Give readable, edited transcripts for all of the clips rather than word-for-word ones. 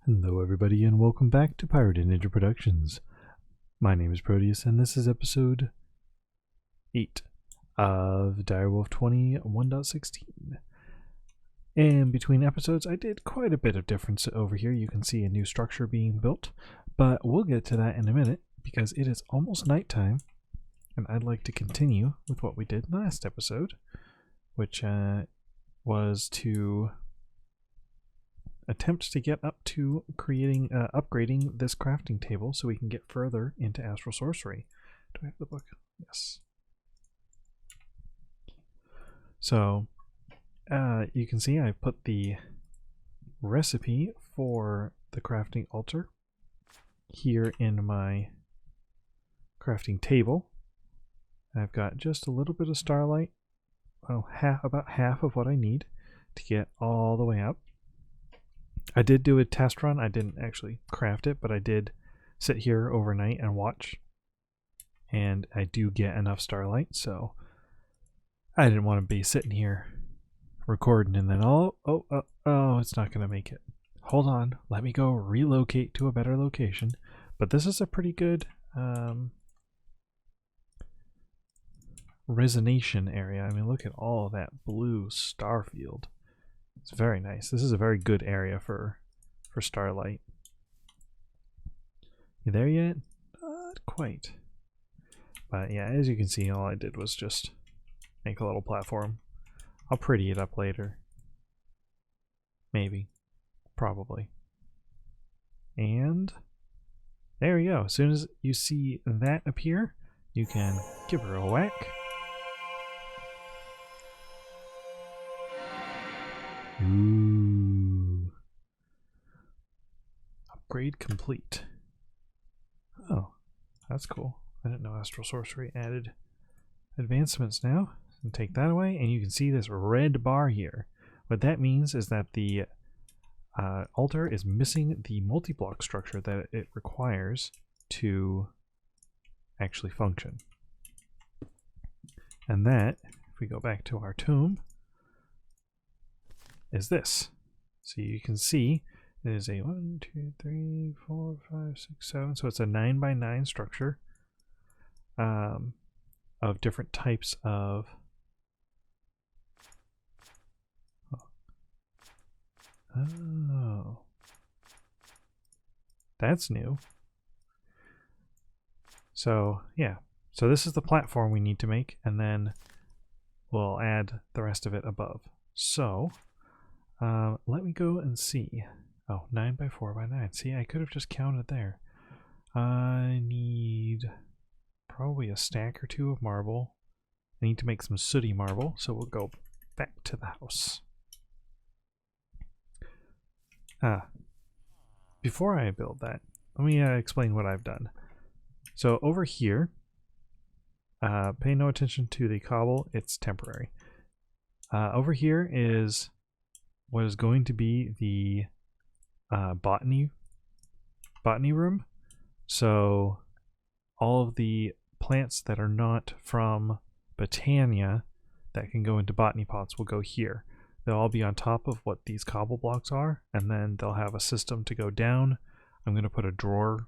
Hello everybody and welcome back to Pirate Ninja Productions. My name is Proteus and this is episode 8 of DireWolf20 1.16. And between episodes I did quite a bit of difference over here. You can see a new structure being built, but we'll get to that in a minute because it is almost nighttime and I'd like to continue with what we did last episode, which was to attempt to get up to creating, upgrading this crafting table so we can get further into astral sorcery. Do I have the book? Yes. So, you can see I put the recipe for the crafting altar here in my crafting table. I've got just a little bit of starlight, well, about half of what I need to get all the way up. I did do a test run. I didn't actually craft it, but I did sit here overnight and watch. And I do get enough starlight, so I didn't want to be sitting here recording and then, oh, it's not going to make it. Hold on, let me go relocate to a better location. But this is a pretty good resonation area. I mean, look at all of that blue star field. It's very nice. This is a very good area for starlight. You there yet? Not quite. But yeah, as you can see, all I did was just make a little platform. I'll pretty it up later. Maybe. Probably. And there you go. As soon as you see that appear, you can give her a whack. Ooh. Upgrade complete. Oh, that's cool. I didn't know astral sorcery added advancements now. And take that away, and you can see this red bar here. What that means is that the altar is missing the multi-block structure that it requires to actually function. And that, if we go back to our tomb, is this. So you can see it is a 1, 2, 3, 4, 5, 6, 7. So it's a 9x9 structure of different types of. Oh, that's new. So yeah, so this is the platform we need to make, and then we'll add the rest of it above. So let me go and see. Oh, 9x4x9. See, I could have just counted there. I need probably a stack or two of marble. I need to make some sooty marble, so we'll go back to the house. Before I build that, let me explain what I've done. So over here, pay no attention to the cobble, it's temporary. Over here is what is going to be the botany room. So all of the plants that are not from Botania that can go into botany pots will go here. They'll all be on top of what these cobble blocks are, and then they'll have a system to go down. I'm going to put a drawer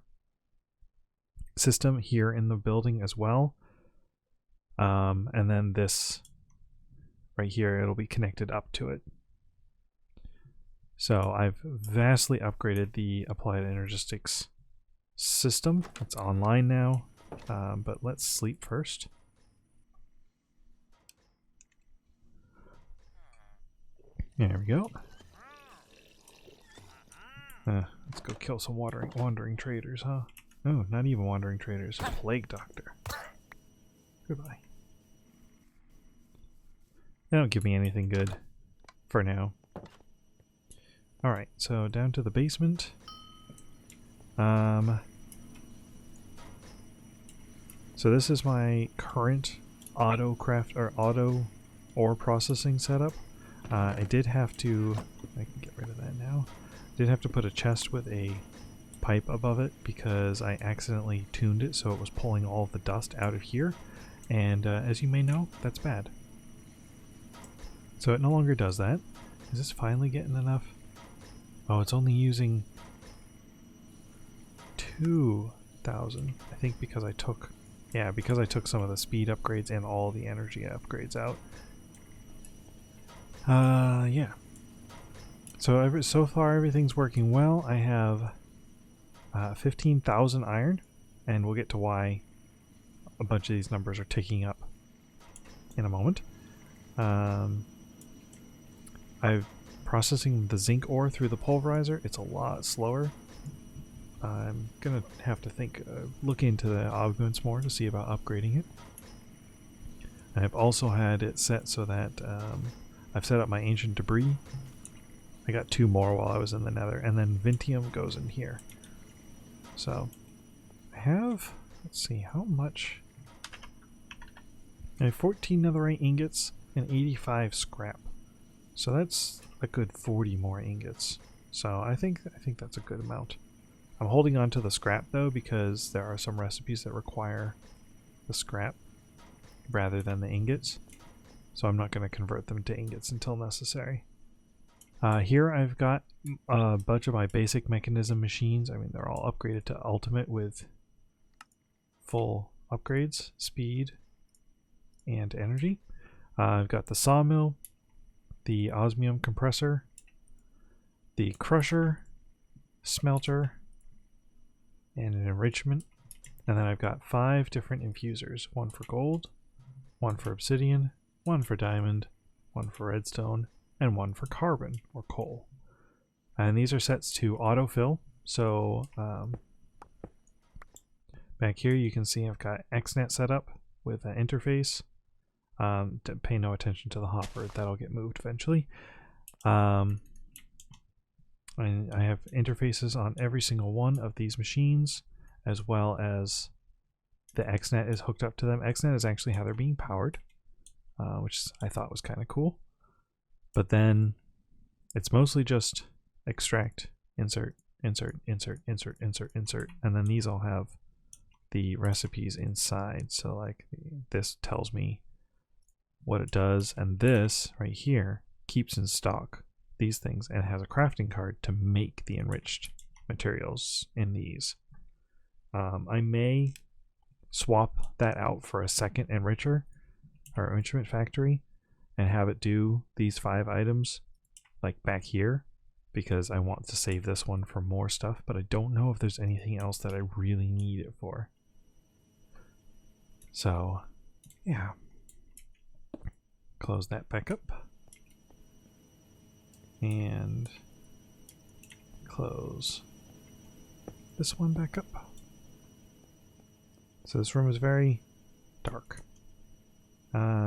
system here in the building as well. And then this right here, it'll be connected up to it. So I've vastly upgraded the applied energistics system. It's online now, but let's sleep first. There we go. Let's go kill some wandering traders, huh? Oh, not even wandering traders. A plague doctor. Goodbye. They don't give me anything good for now. Alright, so down to the basement. So this is my current auto ore processing setup. I did have to, I can get rid of that now. Did have to put a chest with a pipe above it because I accidentally tuned it so it was pulling all of the dust out of here. And as you may know, that's bad. So it no longer does that. Is this finally getting enough? Oh, it's only using 2,000. I think because I took, yeah, because I took some of the speed upgrades and all the energy upgrades out. Yeah. So so far everything's working well. I have 15,000 iron, and we'll get to why a bunch of these numbers are ticking up in a moment. I'm processing the zinc ore through the pulverizer. It's a lot slower. I'm gonna have to look into the augments more to see about upgrading it. I've also had it set so that I've set up my ancient debris. I got 2 more while I was in the nether, and then Vintium goes in here. So I have, let's see, how much? I have 14 netherite ingots and 85 scrap. So that's a good 40 more ingots. So I think that's a good amount. I'm holding on to the scrap though because there are some recipes that require the scrap rather than the ingots. So I'm not going to convert them to ingots until necessary. Here I've got a bunch of my basic mechanism machines. I mean, they're all upgraded to ultimate with full upgrades, speed, and energy. I've got the sawmill, the osmium compressor, the crusher, smelter, and an enrichment. And then I've got 5 different infusers. 1 for gold, 1 for obsidian, 1 for diamond, 1 for redstone, and 1 for carbon or coal. And these are sets to autofill. So back here you can see I've got XNet set up with an interface. Pay no attention to the hopper, that'll get moved eventually. And I have interfaces on every single one of these machines, as well as the XNet is hooked up to them. XNet is actually how they're being powered, which I thought was kind of cool. But then it's mostly just extract, insert, insert, insert, insert, insert, insert, and then these all have the recipes inside. So like this tells me what it does, and this right here keeps in stock these things and has a crafting card to make the enriched materials in these. I may swap that out for a second enricher or enrichment factory and have it do these 5 items like back here, because I want to save this one for more stuff, but I don't know if there's anything else that I really need it for. So yeah, close that back up and close this one back up. So this room is very dark.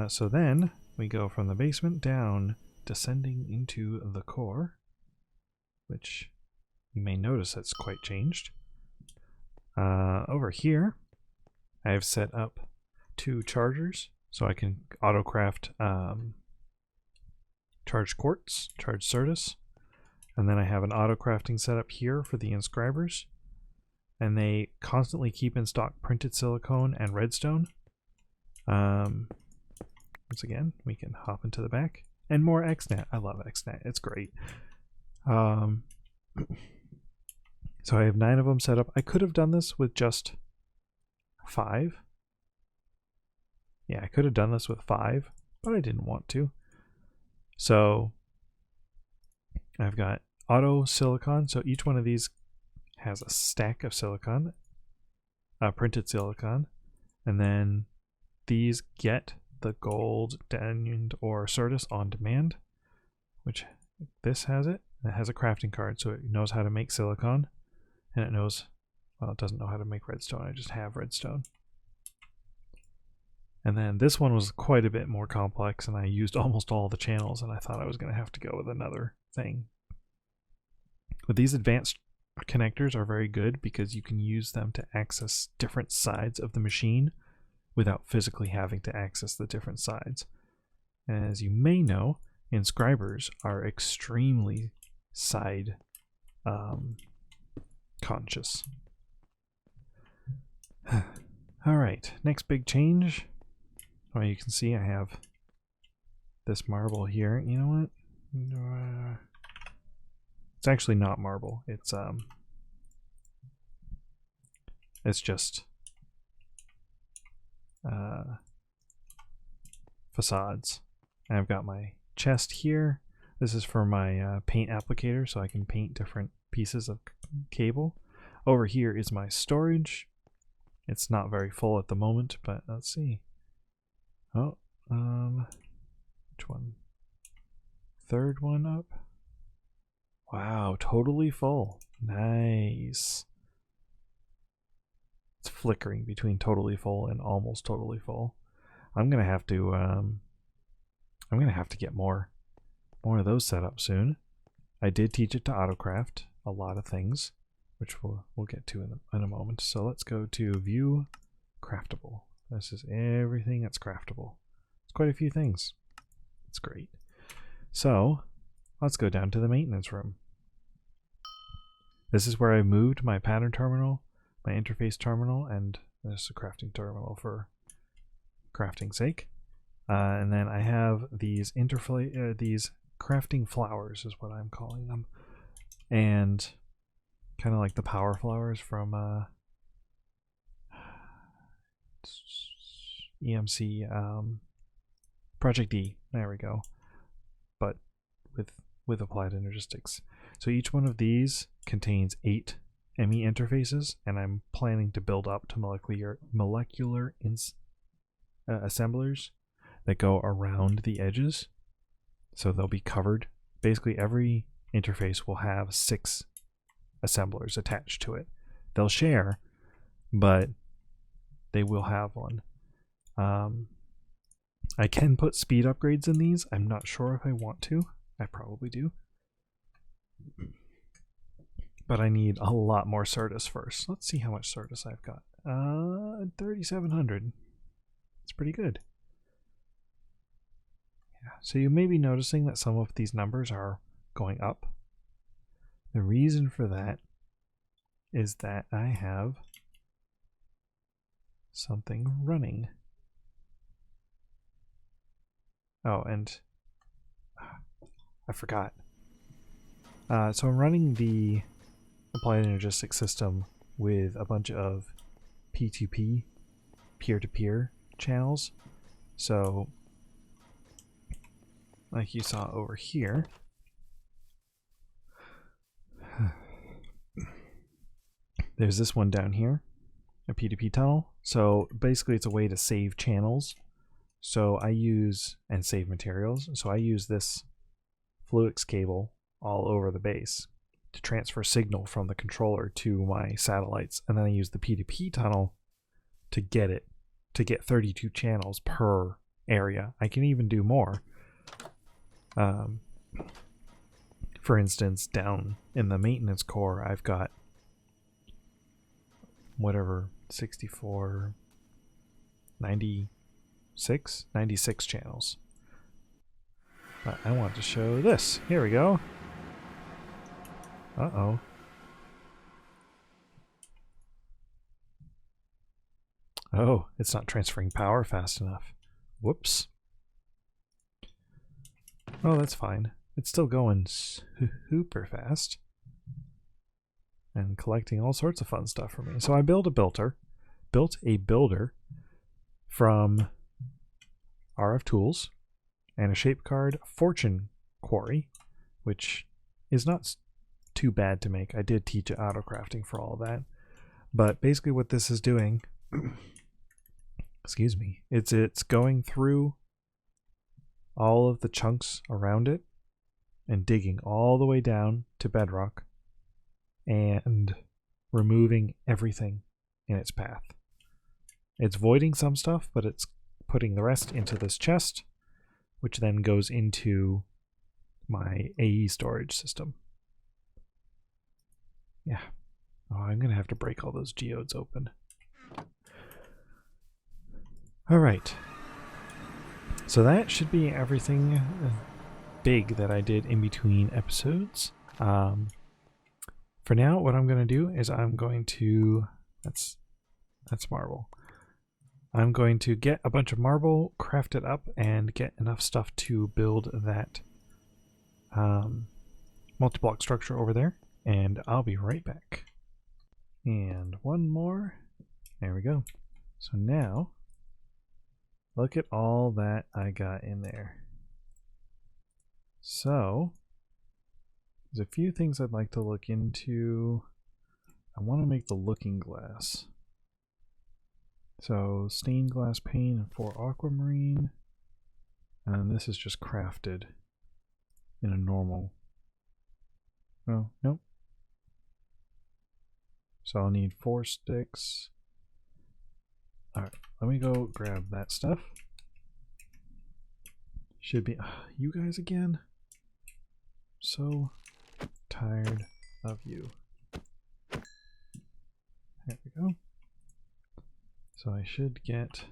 So then we go from the basement down, descending into the core, which you may notice that's quite changed. Over here I have set up 2 chargers so I can autocraft charged quartz, charged certus, and then I have an auto crafting setup here for the inscribers, and they constantly keep in stock printed silicone and redstone. Once again, we can hop into the back, and more XNet. I love XNet, it's great. So I have 9 of them set up. I could have done this with just 5. Yeah, I could have done this with 5, but I didn't want to. So I've got auto silicon, so each one of these has a stack of silicon, printed silicon, and then these get the gold, diamond, or certus on demand, which this has it. It has a crafting card, so it knows how to make silicon, and it knows, well, it doesn't know how to make redstone. I just have redstone. And then this one was quite a bit more complex, and I used almost all the channels, and I thought I was going to have to go with another thing. But these advanced connectors are very good because you can use them to access different sides of the machine without physically having to access the different sides. And as you may know, inscribers are extremely side conscious. Alright, next big change. Well, you can see I have this marble here. You know what? It's actually not marble. It's It's just facades. And I've got my chest here. This is for my paint applicator, so I can paint different pieces of cable. Over here is my storage. It's not very full at the moment, but let's see. Oh, which one? Third one up. Wow, totally full. Nice. It's flickering between totally full and almost totally full. I'm gonna have to get more of those set up soon. I did teach it to autocraft a lot of things, which we'll get to in a moment. So let's go to view craftable. This is everything that's craftable. It's quite a few things. It's great. So let's go down to the maintenance room. This is where I moved my pattern terminal, my interface terminal, and there's a crafting terminal for crafting sake. And then I have these these crafting flowers is what I'm calling them, and kind of like the power flowers from EMC Project D. There we go. But with applied energistics. So each one of these contains 8 ME interfaces, and I'm planning to build up to molecular assemblers that go around the edges. So they'll be covered. Basically every interface will have 6 assemblers attached to it. They'll share, but they will have one. I can put speed upgrades in these. I'm not sure if I want to. I probably do. But I need a lot more Certus first. Let's see how much Certus I've got. 3,700. It's pretty good. Yeah. So you may be noticing that some of these numbers are going up. The reason for that is that I have something running. Oh, and I forgot. So I'm running the applied energistics system with a bunch of P2P, peer-to-peer channels. So, like you saw over here, there's this one down here, a P2P tunnel. So basically it's a way to save channels. So I use, and save materials. So I use this Fluix cable all over the base to transfer signal from the controller to my satellites. And then I use the P2P tunnel to get 32 channels per area. I can even do more. For instance, down in the maintenance core, I've got whatever, 64, 96 channels. But I want to show this. Here we go. Uh-oh. Oh, it's not transferring power fast enough. Whoops. Oh, that's fine. It's still going super fast. And collecting all sorts of fun stuff for me. So I built a builder from RF Tools and a shape card fortune quarry, which is not too bad to make. I did teach auto crafting for all of that. But basically what this is doing, excuse me, it's going through all of the chunks around it and digging all the way down to bedrock and removing everything in its path. It's voiding some stuff, but it's putting the rest into this chest, which then goes into my AE storage system. Yeah. Oh, I'm going to have to break all those geodes open. All right. So that should be everything big that I did in between episodes. For now, what I'm going to do is I'm going to... That's marble. I'm going to get a bunch of marble, craft it up, and get enough stuff to build that multi-block structure over there. And I'll be right back. And one more, There we go. So now, look at all that I got in there. So, there's a few things I'd like to look into. I want to make the looking glass. So, stained glass pane and 4 aquamarine. And this is just crafted in a normal. Oh, nope. So I'll need 4 sticks. Alright, let me go grab that stuff. Should be you guys again. So tired of you. There we go. So I should get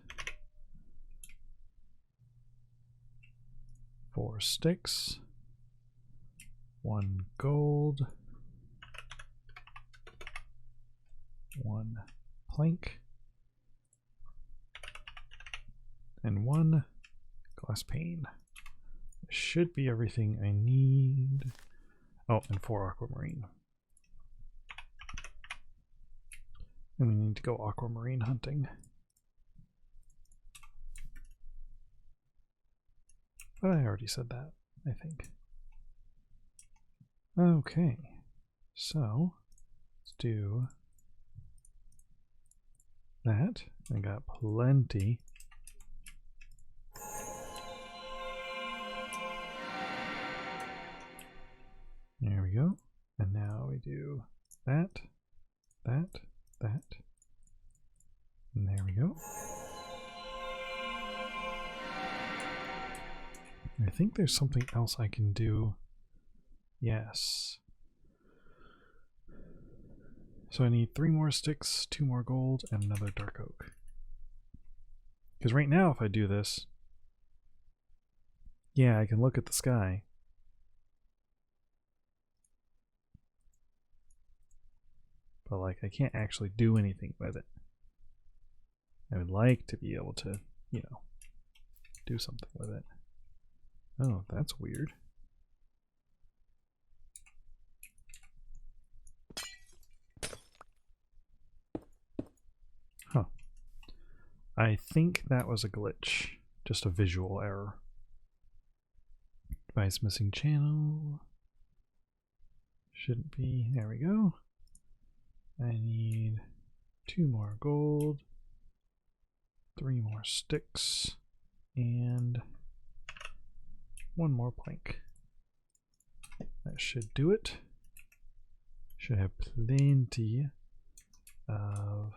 4 sticks, 1 gold, 1 plank, and 1 glass pane. This should be everything I need. Oh, and 4 aquamarine. And we need to go aquamarine hunting. But I already said that, I think. Okay, so let's do that. I got plenty. There we go. And now we do that, that, that. And there we go. I think there's something else I can do. Yes. So I need 3 more sticks, 2 more gold, and another dark oak. Because right now if I do this, yeah, I can look at the sky. But like I can't actually do anything with it. I would like to be able to, you know, do something with it. Oh, that's weird. Huh. I think that was a glitch. Just a visual error. Device missing channel. Shouldn't be. There we go. I need 2 more gold, 3 more sticks, and 1 more plank. That should do it. Should have plenty of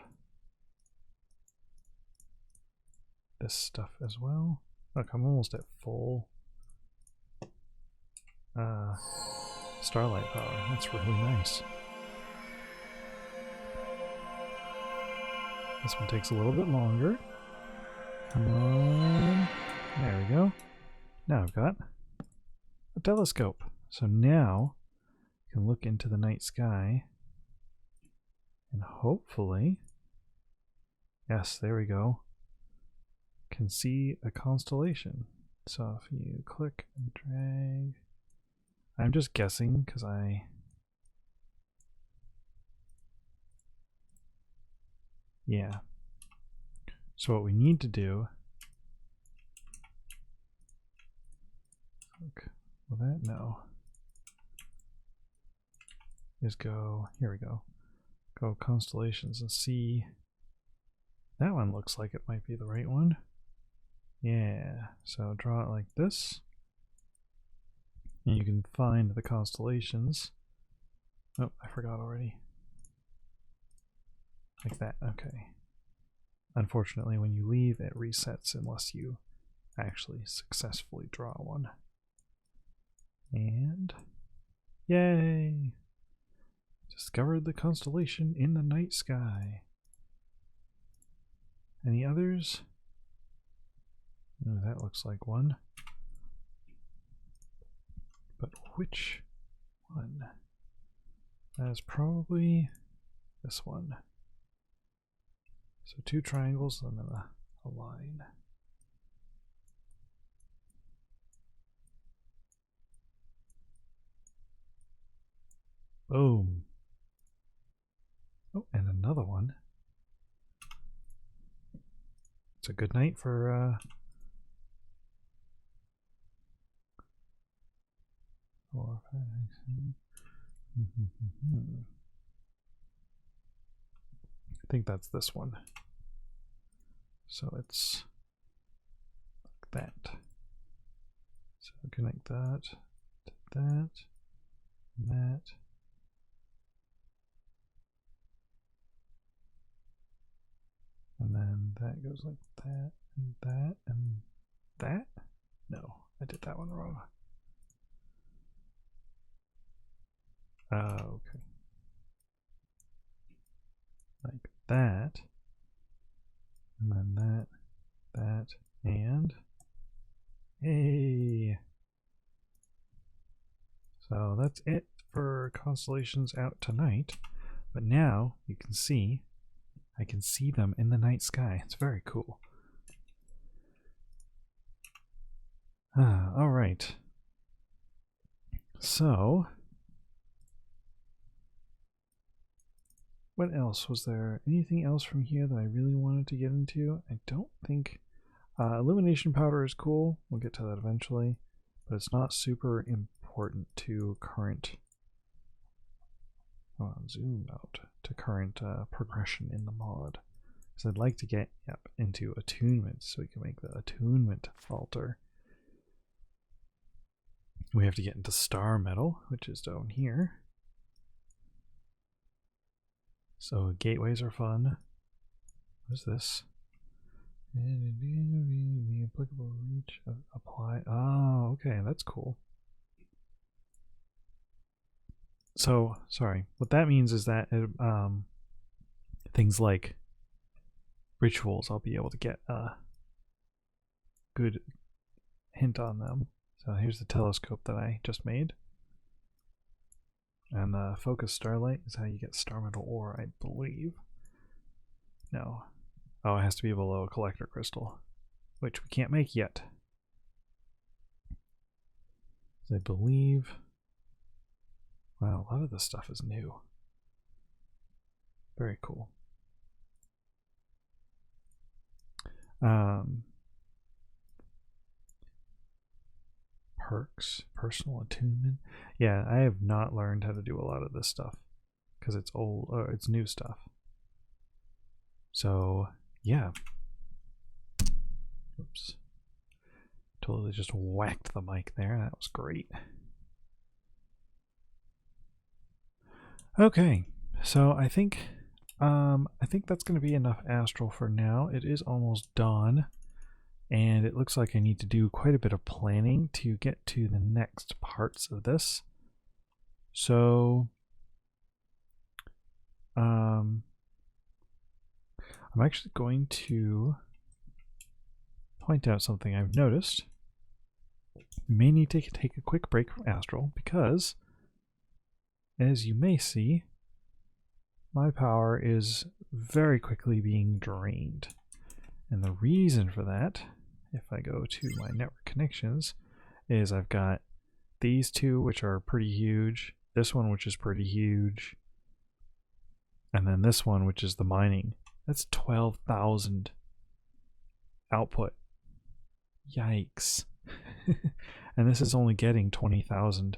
this stuff as well. Look, I'm almost at full starlight power. That's really nice. This one takes a little bit longer. Come on. There we go. Now I've got a telescope. So now I can look into the night sky and hopefully, yes, there we go, can see a constellation. So if you click and drag, I'm just guessing because yeah. So what we need to do, look, will that? No. Is go, here we go. Go constellations and see. That one looks like it might be the right one. Yeah, so draw it like this. And you can find the constellations. Oh, I forgot already. Like that, okay. Unfortunately, when you leave, it resets unless you actually successfully draw one. And yay! Discovered the constellation in the night sky. Any others? Oh, that looks like one. But which one? That is probably this one. So 2 triangles and then a line. Boom. Oh, and another one. It's a good night for 4, 5, 6, 7. I think that's this one. So it's like that. So connect that to that, and that. And then that goes like that, and that, and that. No, I did that one wrong. Okay. Like that. And then that, that, and hey. So that's it for constellations out tonight. But now you can see, I can see them in the night sky. It's very cool. All right. So, what else? Was there anything else from here that I really wanted to get into? I don't think. Illumination powder is cool. We'll get to that eventually. But it's not super important to current. Zoom out to current progression in the mod. So I'd like to get into attunement so we can make the attunement alter. We have to get into star metal, which is down here. So gateways are fun. What is this? The applicable reach apply. Oh, okay, that's cool. So, sorry, what that means is that things like rituals, I'll be able to get a good hint on them. So here's the telescope that I just made. And the focus starlight is how you get star metal ore, I believe. No. Oh, it has to be below a collector crystal, which we can't make yet. I believe. Wow, a lot of this stuff is new. Very cool. Perks, personal attunement. Yeah, I have not learned how to do a lot of this stuff because it's old, it's new stuff. So yeah. Oops. Totally just whacked the mic there. That was great. Okay, so I think that's going to be enough astral for now. It is almost dawn, and it looks like I need to do quite a bit of planning to get to the next parts of this. So, I'm actually going to point out something I've noticed. We may need to take a quick break from astral because, as you may see, my power is very quickly being drained. And the reason for that, if I go to my network connections, is I've got these two, which are pretty huge, this one, which is pretty huge, and then this one, which is the mining. That's 12,000 output. Yikes. And this is only getting 20,000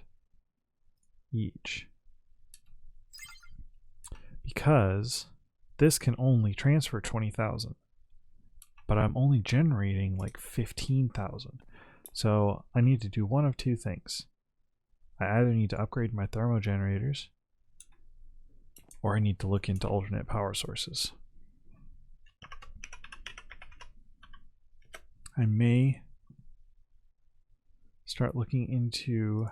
each. Because this can only transfer 20,000. But I'm only generating like 15,000. So I need to do one of two things. I either need to upgrade my thermo generators, or I need to look into alternate power sources. I may start looking into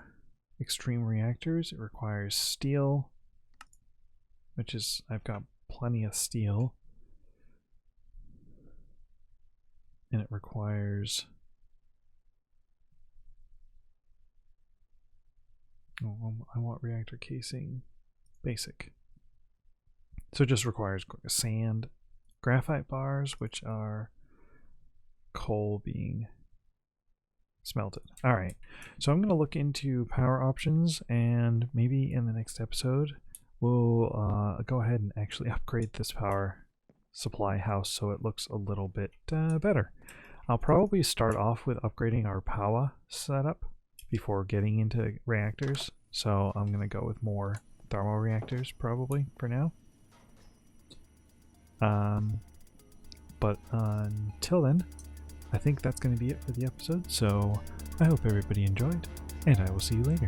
extreme reactors. It requires steel, which is, I've got plenty of steel. And it requires, I want reactor casing basic. So it just requires sand, graphite bars, which are coal being smelted. All right, so I'm going to look into power options, and maybe in the next episode we'll go ahead and actually upgrade this power supply house so it looks a little bit better. I'll probably start off with upgrading our power setup before getting into reactors. So I'm going to go with more thermal reactors probably for now. But until then, I think that's going to be it for the episode. So I hope everybody enjoyed, and I will see you later.